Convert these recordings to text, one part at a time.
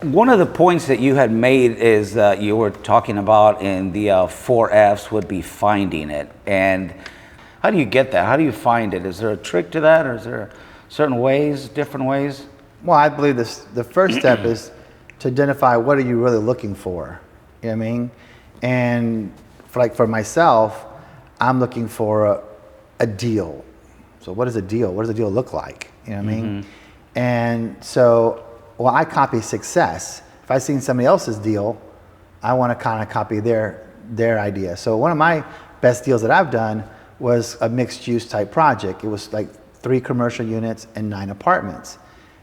One of the points that you had made is you were talking about in the 4Fs would be finding it. And how do you get that? How do you find it? Is there a trick to that, or is there certain ways, different ways? Well, I believe the first step is to identify what are you really looking for. You know what I mean? And for myself, I'm looking for a deal. So what is a deal? What does a deal look like? You know what I mean? And so, well, I copy success. If I've seen somebody else's deal, I want to kind of copy their idea. So one of my best deals that I've done was a mixed use type project. It was like 3 commercial units and 9 apartments.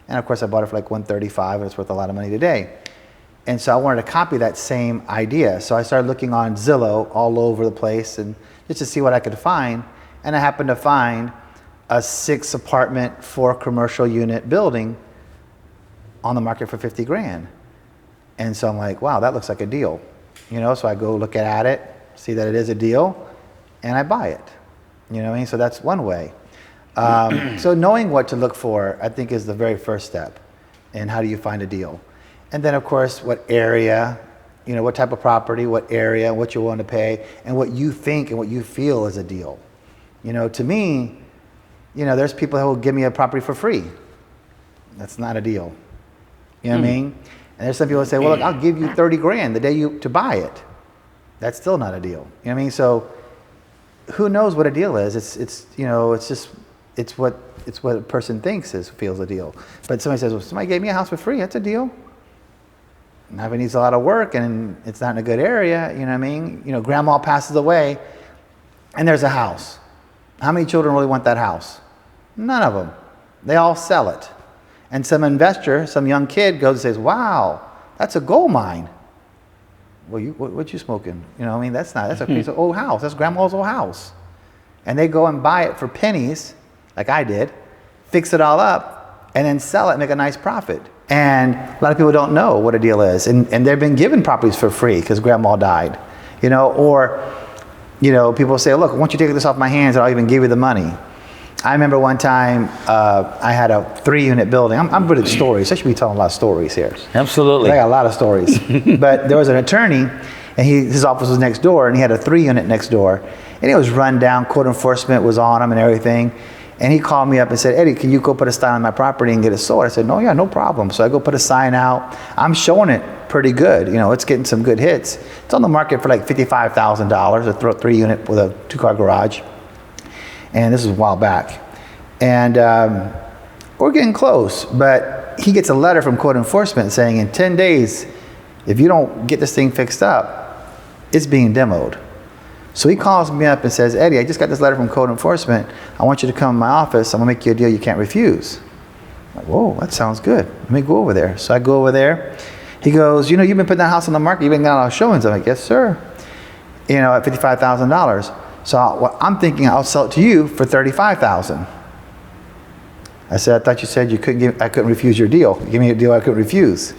And of course I bought it for like $135, and it's worth a lot of money today. And so I wanted to copy that same idea. So I started looking on Zillow all over the place and just to see what I could find. And I happened to find a 6 apartment, 4 commercial unit building on the market for 50 grand. And so I'm like, wow, that looks like a deal. You know, so I go look at it, see that it is a deal, and I buy it. You know what I mean? So that's one way. So knowing what to look for, I think, is the very first step. And how do you find a deal? And then of course, what area, you know, what type of property, what area, what you want to pay, and what you think and what you feel is a deal. You know, to me, you know, there's people who will give me a property for free. That's not a deal. You know what I mean? And there's some people that say, well, look, I'll give you 30 grand the day to buy it. That's still not a deal. You know what I mean? So who knows what a deal is? It's you know, it's what a person thinks feels a deal. But somebody says, well, somebody gave me a house for free. That's a deal. Now if it needs a lot of work and it's not in a good area, you know what I mean? You know, grandma passes away and there's a house. How many children really want that house? None of them. They all sell it. And some investor, some young kid goes and says, wow, that's a gold mine. Well, what you smoking? You know what I mean? That's a piece of old house. That's grandma's old house. And they go and buy it for pennies, like I did, fix it all up, and then sell it and make a nice profit. And a lot of people don't know what a deal is. And they've been given properties for free because grandma died. You know, or, you know, people say, look, once you take this off my hands, I'll even give you the money. I remember one time I had a 3-unit building. I'm good at stories. I should be telling a lot of stories here. Absolutely. I got a lot of stories. But there was an attorney, and his office was next door, and he had a 3-unit next door. And it was run down. Code enforcement was on him and everything. And he called me up and said, Eddie, can you go put a sign on my property and get it sold? I said, no, yeah, no problem. So I go put a sign out. I'm showing it pretty good. You know, it's getting some good hits. It's on the market for like $55,000, a 3-unit with a 2-car garage. And this is a while back. And we're getting close, but he gets a letter from code enforcement saying in 10 days, if you don't get this thing fixed up, it's being demoed. So he calls me up and says, Eddie, I just got this letter from code enforcement. I want you to come to my office. I'm gonna make you a deal you can't refuse. I'm like, whoa, that sounds good. Let me go over there. So I go over there. He goes, you know, you've been putting that house on the market. You've been getting a lot of showings. I'm like, yes, sir. You know, at $55,000. So I'm thinking I'll sell it to you for $35,000. I said, I thought you said I couldn't refuse your deal. You gave me a deal I couldn't refuse.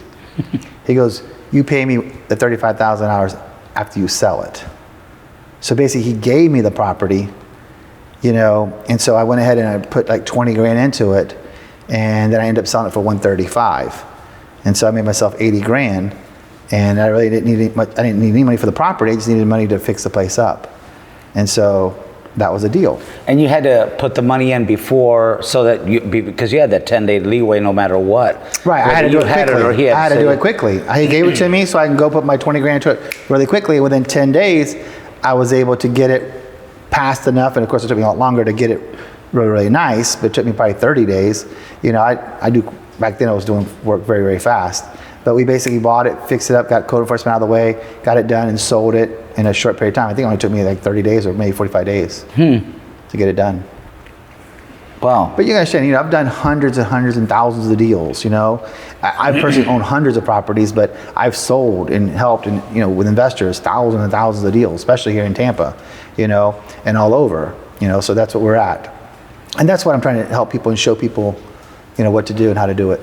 He goes, you pay me the $35,000 after you sell it. So basically he gave me the property, you know, and so I went ahead and I put like 20 grand into it, and then I ended up selling it for 135. And so I made myself 80 grand, and I really didn't need much. I didn't need any money for the property. I just needed money to fix the place up. And so that was a deal. And you had to put the money in before, so that because you had that 10-day leeway no matter what. Right, I had to do it quickly. I had to do it quickly. He gave it to me so I can go put my 20 grand into it really quickly. Within 10 days, I was able to get it passed enough, and of course it took me a lot longer to get it really, really nice, but it took me probably 30 days. You know, back then I was doing work very, very fast. But we basically bought it, fixed it up, got code enforcement out of the way, got it done and sold it in a short period of time. I think it only took me like 30 days or maybe 45 days to get it done. Wow. But you gotta understand, you know, I've done hundreds and thousands of deals, you know. I personally own hundreds of properties, but I've sold and helped, and you know, with investors, thousands and thousands of deals, especially here in Tampa, you know, and all over, you know, so that's what we're at. And that's what I'm trying to help people and show people, you know, what to do and how to do it.